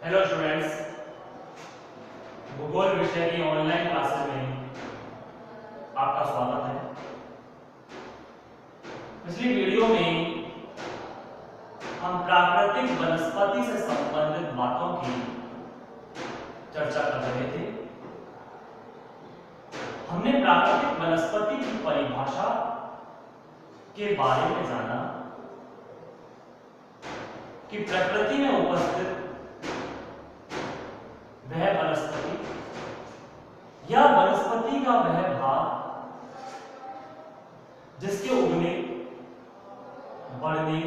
Hello students, भूगोल विषय की ऑनलाइन क्लासेस में आपका स्वागत है। पिछली वीडियो में हम प्राकृतिक वनस्पति से संबंधित बातों की चर्चा कर रहे थे। हमने प्राकृतिक वनस्पति की परिभाषा के बारे में जाना कि प्रकृति में उपस्थित वह वनस्पति या वनस्पति का वह भाग जिसके उगने, बढ़ने,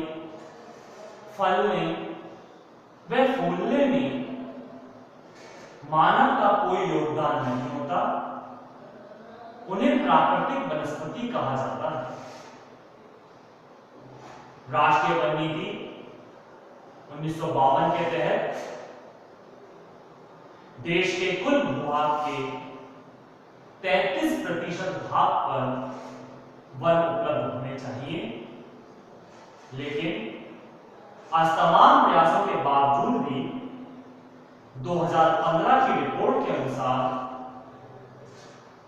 फलने व फूलने में मानव का कोई योगदान नहीं होता, उन्हें प्राकृतिक वनस्पति कहा जाता है। राष्ट्रीय वन नीति 1952 के तहत देश के कुल भूभाग के 33% भाग पर वन उपलब्ध होने चाहिए, लेकिन आज तमाम प्रयासों के बावजूद भी 2015 की रिपोर्ट के अनुसार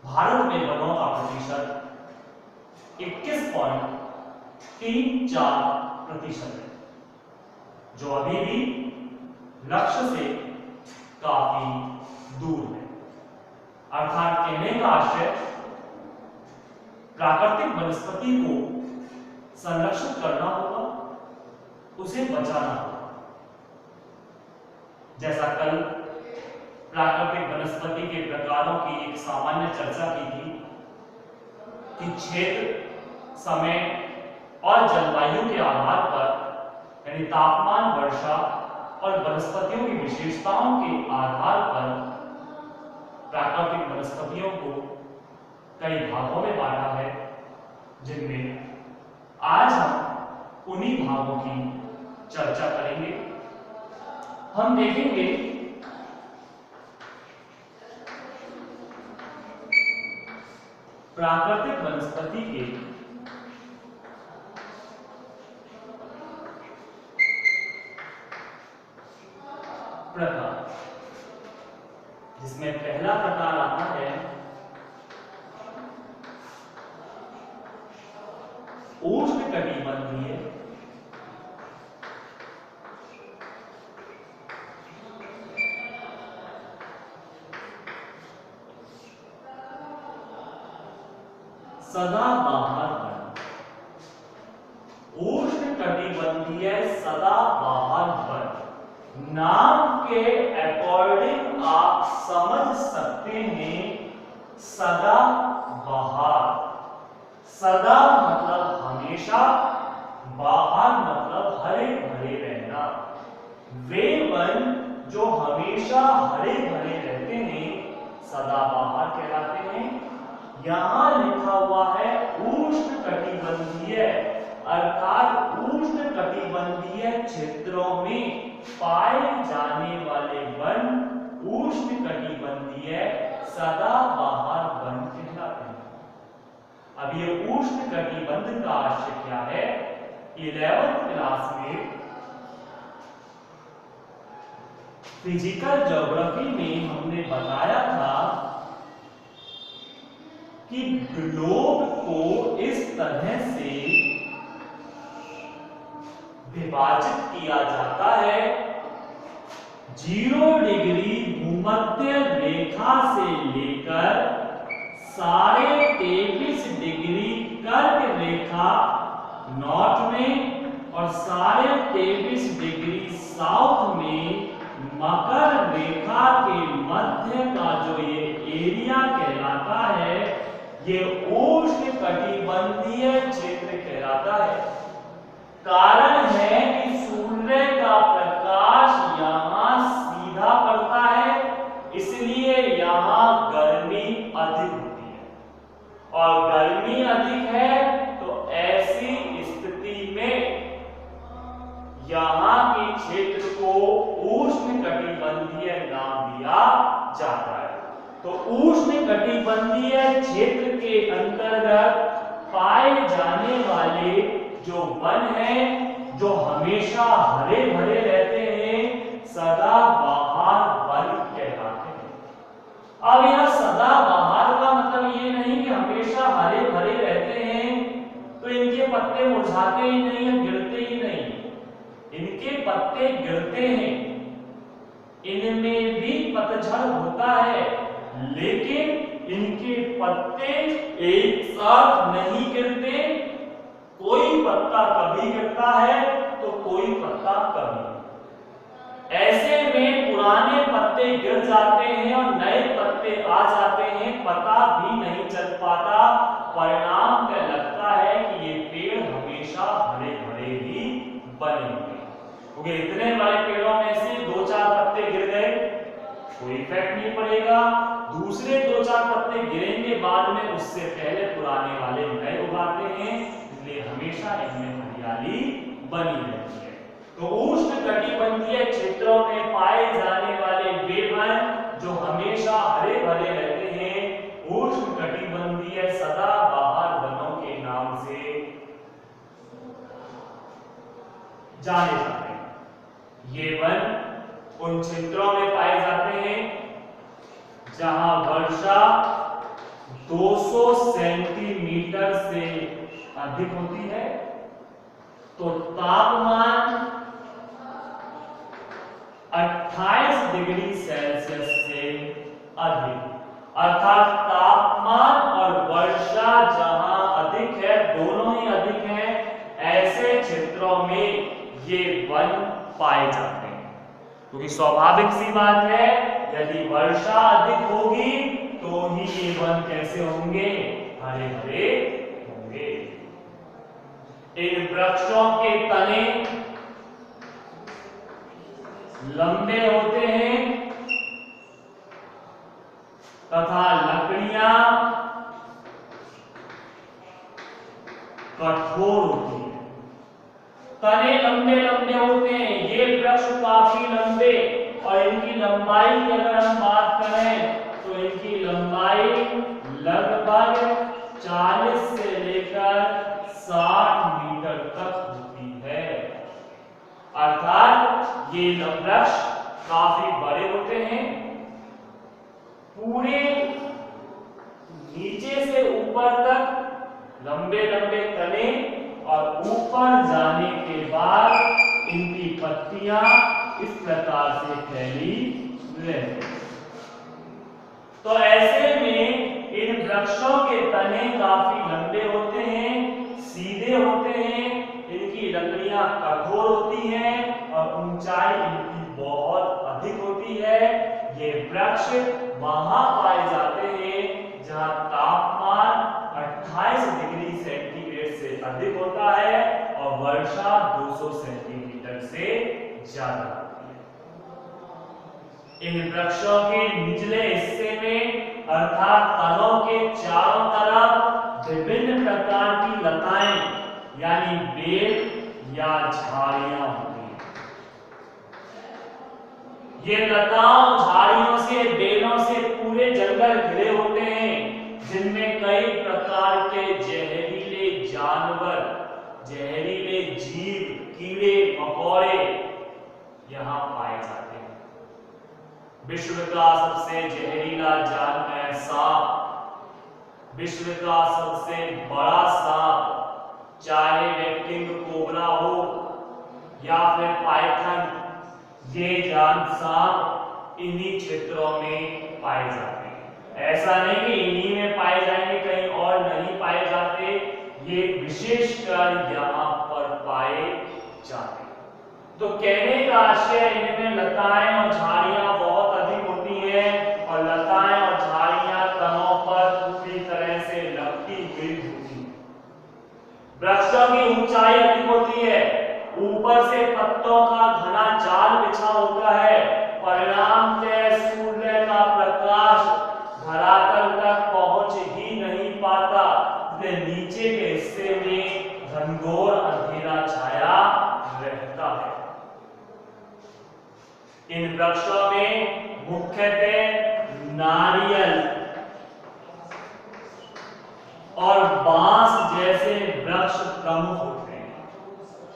भारत में वनों का प्रतिशत 21.34% है, जो अभी भी लक्ष्य से काफी दूर है। अर्थात कहने का आशय प्राकृतिक वनस्पति को संरक्षित करना होगा, उसे बचाना होगा। जैसा कल प्राकृतिक वनस्पति के प्रकारों की एक सामान्य चर्चा की थी कि क्षेत्र, समय और जलवायु के आधार पर यानी तापमान, वर्षा और वनस्पतियों की विशेषताओं के आधार पर प्राकृतिक वनस्पतियों को कई भागों में बांटा है, जिनमें आज हम उन्हीं भागों की चर्चा करेंगे। हम देखेंगे प्राकृतिक वनस्पति के प्रकार, जिसमें पहला प्रकार आता है उष्णकटिबंधीय सदाबहार वन। उष्णकटिबंधीय सदाबहार वन नाम के अकॉर्डिंग आप समझ सकते हैं सदाबहार। सदा मतलब हमेशा, बाहर मतलब हरे भरे रहना। वे वन जो हमेशा हरे भरे रहते हैं सदाबहार कहलाते हैं। यहां लिखा हुआ है उष्णकटिबंधीय, अर्थात उष्णकटिबंधीय क्षेत्रों में पाए जाने वाले वन उष्णकटिबंधीय सदाबहार वन कहलाते हैं। अब ये उष्णकटिबंध का आशय क्या है? 11th क्लास में फिजिकल ज्योग्राफी में हमने बताया था कि ग्लोब को इस तरह से विभाजित किया जाता है, 0 डिग्री भूमध्य रेखा से लेकर 23.5 डिग्री कर्क रेखा नॉर्थ में और 23.5 डिग्री साउथ में मकर रेखा के मध्य का जो ये एरिया कहलाता है, ये उष्णकटिबंधीय क्षेत्र कहलाता है। कारण है कि सूर्य का प्रकाश यहां सीधा पड़ता है, इसलिए यहां गर्मी अधिक होती है, और गर्मी अधिक है तो ऐसी स्थिति में यहां के क्षेत्र को उष्णकटिबंधीय नाम दिया जाता है। तो उष्णकटिबंधीय क्षेत्र के अंतर्गत पाए जाने वाले जो वन है, जो हमेशा हरे भरे रहते हैं, सदाबहार अब यह सदाबहार का मतलब ये नहीं कि हमेशा हरे भरे रहते हैं, तो इनके पत्ते मुरझाते ही नहीं है, गिरते ही नहीं। इनके पत्ते गिरते हैं, इनमें भी पतझड़ होता है, लेकिन इनके पत्ते एक साथ नहीं गिरते। कोई पत्ता कभी गिरता है तो कोई पत्ता कभी। ऐसे में पुराने पत्ते गिर जाते हैं और नए पत्ते आ जाते हैं, पता भी नहीं चल पाता। परिणाम क्या लगता है कि ये पेड़ हमेशा हरे भरे ही बने हुए, क्योंकि इतने बड़े पेड़ों में से 2-4 पत्ते गिर गए, कोई इफेक्ट नहीं पड़ेगा। दूसरे 2-4 पत्ते गिरेंगे बाद में, उससे पहले पुराने वाले नए उगाते हैं, इसलिए हमेशा इनमें हरियाली बनी रहती है। तो उष्णकटिबंधीय क्षेत्रों में पाए जाने वाले वे वन जो हमेशा हरे भरे रहते हैं, उष्णकटिबंधीय सदाबहार वनों के नाम से जाने जाते हैं। ये वन उन क्षेत्रों में पाए जाते हैं जहां वर्षा 200 सेंटीमीटर से अधिक होती है, तो तापमान 28 डिग्री सेल्सियस से अधिक, अर्थात तापमान और वर्षा जहां अधिक है, दोनों ही अधिक हैं, ऐसे क्षेत्रों में ये वन पाए जाते हैं। क्योंकि स्वाभाविक सी बात है, यदि वर्षा अधिक होगी तो ही ये वन कैसे होंगे, हरे भरे होंगे। इन वृक्षों के तने लंबे होते हैं तथा लकड़ियां कठोर होती हैं। तने लंबे लंबे होते हैं, ये वृक्ष काफी लंबे, और इनकी लंबाई की अगर हम बात करें तो इनकी लंबाई लगभग 40 से लेकर 60 मीटर तक होती है। अर्थात ये वृक्ष काफी बड़े होते हैं, पूरे नीचे से ऊपर तक लंबे लंबे तने, और ऊपर जाने के बाद इनकी पत्तियां इस प्रकार से फैली रहती हैं। तो ऐसे में इन वृक्षों के तने काफी लंबे होते हैं, सीधे होते हैं, इनकी लकड़ियां कठोर होती हैं और ऊंचाई इनकी बहुत अधिक होती है। ये वृक्ष वहां पाए जाते हैं जहां तापमान 28 डिग्री सेंटीग्रेड से अधिक होता है और वर्षा 200 सेंटीमीटर से ज्यादा होती है। इन वृक्षों के निचले हिस्से में अर्थात तनों के चारों तरफ विभिन्न प्रकार की लताएं यानी बेल या झाड़ियां होती हैं। ये लताओं, झाड़ियों से, बेलों से पूरे जंगल घिरे होते हैं, जिनमें कई प्रकार के जहरीले जानवर, जहरीले जीव, कीड़े मकोड़े यहां पाए जाते हैं। विश्व का सबसे जहरीला जानवर सांप, विश्व का सबसे बड़ा सांप, चाहे वह किंग कोबरा हो या फिर पाइथन, ये जान सांप इन्हीं क्षेत्रों में पाए जाते हैं। ऐसा नहीं कि इन्हीं में पाए जाएंगे, कहीं और नहीं पाए जाते, ये विशेषकर यहाँ पर पाए जाते हैं। तो कहने का आशय, इनमें लताएं और झाड़ियां बहुत अधिक होती हैं और लताएं और झाड़ियां तनों पर पूरी तरह से लपटी हुई होती हैं। वृक्षों की ऊंचाई अधिक होती है, ऊपर से पत्तों का घना जाल बिछा होता है, परिणामतः सूर्य का प्रकाश धरातल तक पहुंच ही नहीं पाता, इसलिए नीचे के हिस्से में घनघोर अंधेरा छाया रहता है। इन वृक्षों में मुख्यतः नारियल और बांस जैसे वृक्ष प्रमुख होते हैं।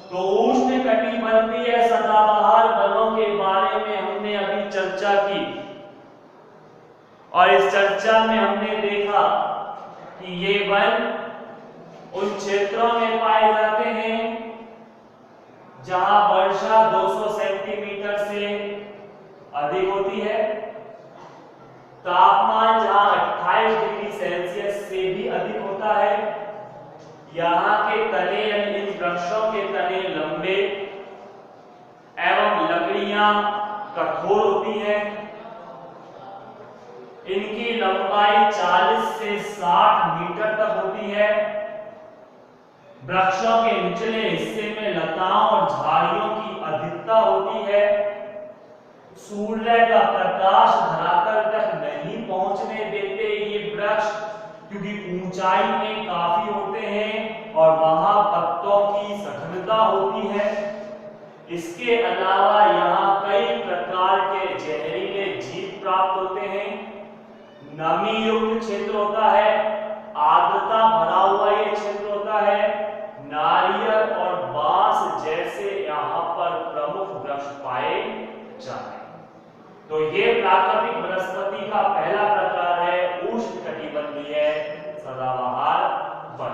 तो उष्णकटिबंधीय सदाबहार वनों के बारे में हमने अभी चर्चा की, और इस चर्चा में हमने देखा कि ये वन उन क्षेत्रों में पाए जाते हैं जहां वर्षा 200 सेंटीमीटर से अधिक होती है, तापमान जहां 28 डिग्री सेल्सियस से भी अधिक होता है, यहाँ के तने यानी इन वृक्षों के तने लंबे एवं लकड़ियां कठोर होती हैं, इनकी लंबाई 40 से 60 मीटर तक होती है, वृक्षों के निचले हिस्से में लताओं और झाड़ियों की अधिकता होती है, सूर्य का प्रकाश धरातल तक नहीं पहुंचने देते ये वृक्ष, क्योंकि ऊंचाई में काफी होते हैं और वहां पत्तों की सघनता होती है। इसके अलावा यहाँ कई प्रकार के जहरीले जीव प्राप्त होते हैं, नमी युक्त क्षेत्र होता है, आर्द्रता भरा हुआ ये क्षेत्र होता है, नारियल और बांस जैसे यहाँ पर प्रमुख वृक्ष पाए जाते हैं। तो ये प्राकृतिक वनस्पति का पहला प्रकार है उष्णकटिबंधीय सदाबहार वन।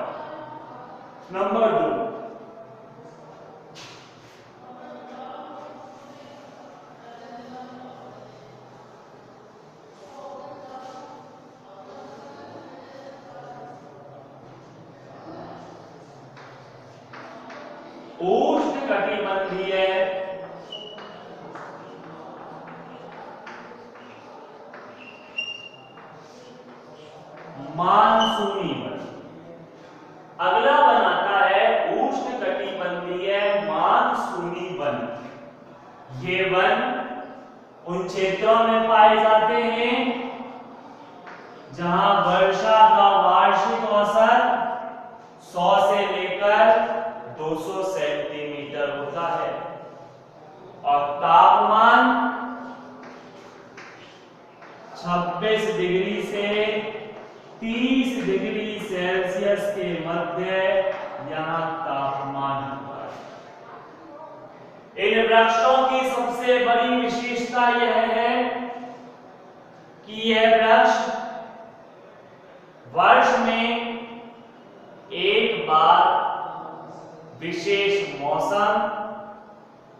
नंबर 2, उष्णकटिबंधीय मानसूनी वन। अगला वन आता है उष्णकटिबंधीय मानसूनी वन। ये वन उन क्षेत्रों में पाए जाते हैं जहां वर्षा का वार्षिक औसत 100 से लेकर 200 सेंटीमीटर होता है और तापमान 26 डिग्री से 30 डिग्री सेल्सियस के मध्य यहाँ तापमान होता है। इन वृक्षों की सबसे बड़ी विशेषता यह है कि यह वृक्ष वर्ष में एक बार विशेष मौसम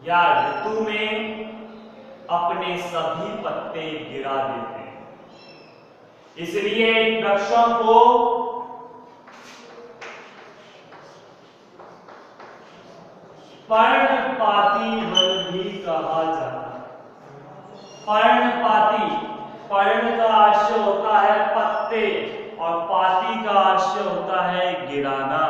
या ऋतु में अपने सभी पत्ते गिरा देते हैं। इसलिए इन वृक्षों को पर्णपाती वन भी कहा जाता है। पर्णपाती, पर्ण का आशय होता है पत्ते और पाती का आशय होता है गिराना,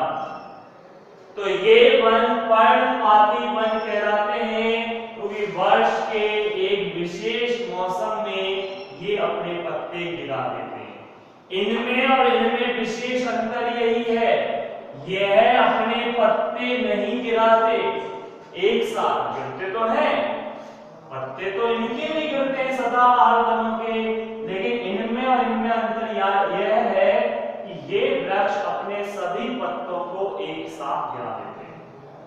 तो ये वन पर्णपाती वन कहलाते हैं क्योंकि वर्ष के एक विशेष मौसम में ये अपने पत्ते गिरा देते हैं। इनमें और इनमें विशेष अंतर यही है, यह अपने पत्ते नहीं गिराते, एक साथ गिरते तो हैं, पत्ते तो इनके भी गिरते हैं सदाबहार वनों के, लेकिन इनमें और इनमें अंतर यह है कि ये वृक्ष अपने सभी पत्तों को एक साथ गिरा देते हैं।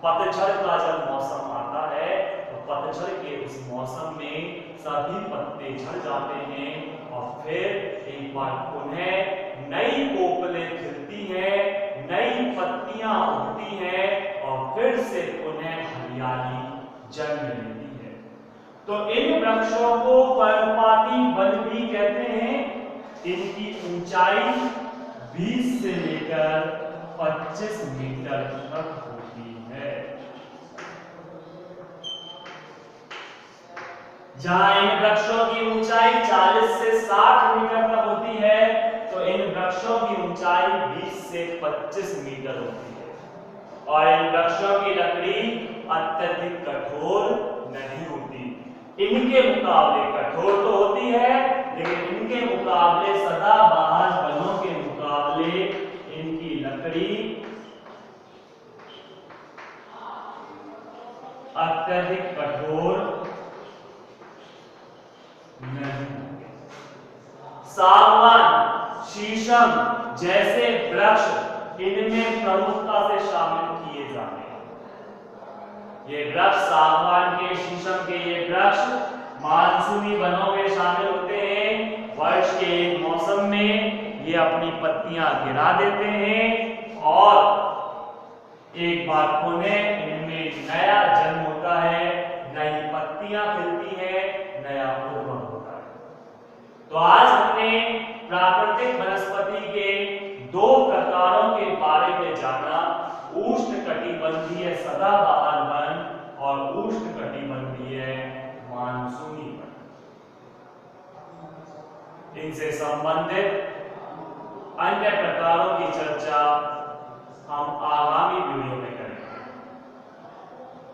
पतझड़ का जब मौसम आता है तो पतझड़ के उस मौसम में सभी पत्ते झड़ जाते हैं और फिर एक बार पुनः नई कोपलें खिलती हैं, नई पत्तियां उगती हैं और फिर से पुनः हरियाली जन्म लेती है। तो इन वृक्षों को पर्णपाती वन भी कहते हैं। इनकी ऊंचाई 20 से लेकर 25 मीटर तक होती है। जहां इन वृक्षों की ऊंचाई 40 से 60 मीटर तक होती है, तो इन वृक्षों की ऊंचाई 20 से 25 मीटर होती है और इन वृक्षों की लकड़ी अत्यधिक कठोर नहीं होती। इनके मुकाबले कठोर तो होती है, लेकिन इनके मुकाबले सदाबहार वनों के मुकाबले इनकी लकड़ी अत्यधिक कठोर नहीं। सागवान, शीशम जैसे वृक्ष इनमें प्रमुखता से शामिल किए जाते हैं। ये वृक्ष सागवान के, शीशम के ये वृक्ष मानसूनी वनों में शामिल होते हैं। वर्ष के एक मौसम में अपनी पत्तियां गिरा देते हैं और एक बार पुनः इनमें नया जन्म होता है, नई पत्तियां खिलती है, नया उद्गम होता है। तो आज हमने प्राकृतिक वनस्पति के दो प्रकारों के बारे में जाना, उष्णकटिबंधीय सदाबहार वन और उष्णकटिबंधीय मानसूनी वन। इनसे संबंधित अन्य प्रकारों की चर्चा हम आगामी वीडियो में करेंगे।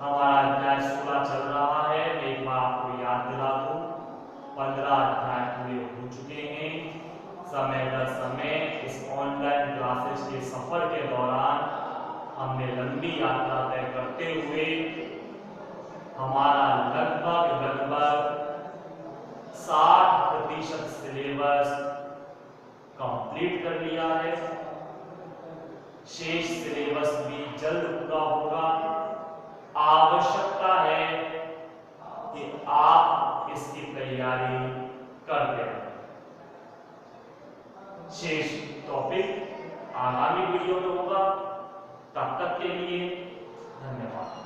हमारा अध्याय 16 चल रहा है। मैं एक बार आपको याद दिला दूं, 15 अध्याय पूरे हो चुके हैं। समय दर समय इस ऑनलाइन क्लासेस के सफर के दौरान हमने लंबी यात्रा तय करते हुए हमारा लगभग 60% सिलेबस कंप्लीट कर लिया है। शेष सिलेबस भी जल्द पूरा होगा। आवश्यकता है कि आप इसकी तैयारी करते रहें। शेष टॉपिक आगामी वीडियो में होगा। तब तक के लिए धन्यवाद।